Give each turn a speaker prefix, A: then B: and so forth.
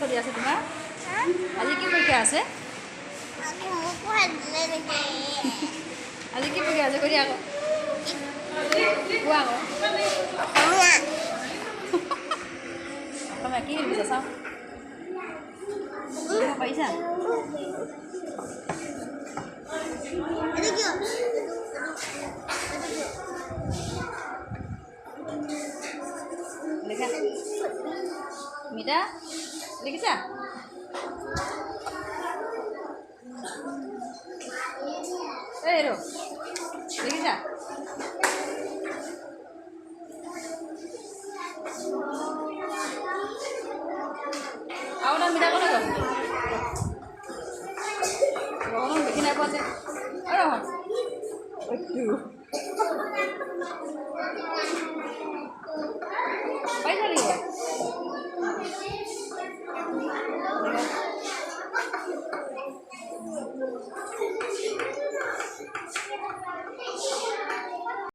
A: চলি আছে তোমাৰ? আজি কি পৰীক্ষা আছে? আজি কি পৰীক্ষা আছে কৰি আকৌ কোৱা আকৌ অসমীয়া কি লিখিছা চাওঁ পাৰিছা? লিখা মিতা লিখিছা? এই ৰ লিখিছা? আৰু এটা মিতা কথা কওঁ ৰহন দেখি নাই পোৱা যে ৰহন পাৰিছা নেকি?